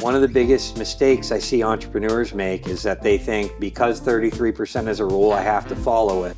One of the biggest mistakes I see entrepreneurs make is that they think because 33% is a rule, I have to follow it.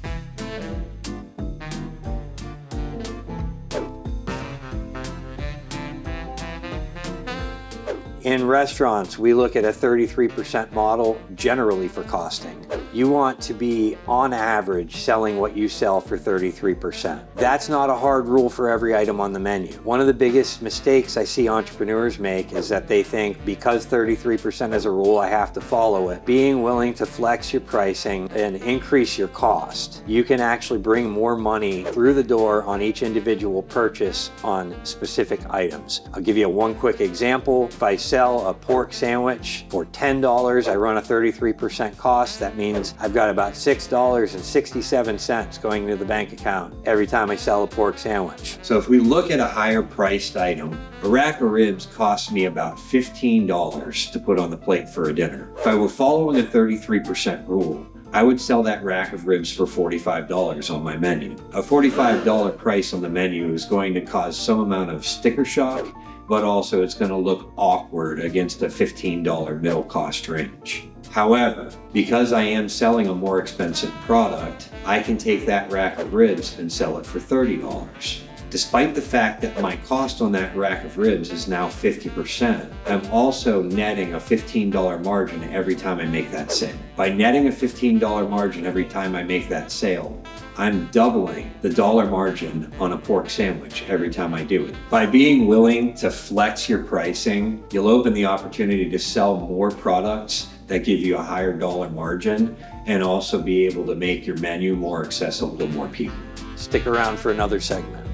In restaurants, we look at a 33% model generally for costing. You want to be, on average, selling what you sell for 33%. That's not a hard rule for every item on the menu. One of the biggest mistakes I see entrepreneurs make is that they think because 33% is a rule, I have to follow it. Being willing to flex your pricing and increase your cost, you can actually bring more money through the door on each individual purchase on specific items. I'll give you one quick example. If I sell a pork sandwich for $10, I run a 33% cost. That means I've got about $6.67 going into the bank account every time I sell a pork sandwich. So if we look at a higher priced item, a rack of ribs costs me about $15 to put on the plate for a dinner. If I were following a 33% rule, I would sell that rack of ribs for $45 on my menu. A $45 price on the menu is going to cause some amount of sticker shock, but also it's going to look awkward against a $15 middle cost range. However, because I am selling a more expensive product, I can take that rack of ribs and sell it for $30. Despite the fact that my cost on that rack of ribs is now 50%, I'm also netting a $15 margin every time I make that sale. By netting a $15 margin every time I make that sale, I'm doubling the dollar margin on a pork sandwich every time I do it. By being willing to flex your pricing, you'll open the opportunity to sell more products that give you a higher dollar margin and also be able to make your menu more accessible to more people. Stick around for another segment.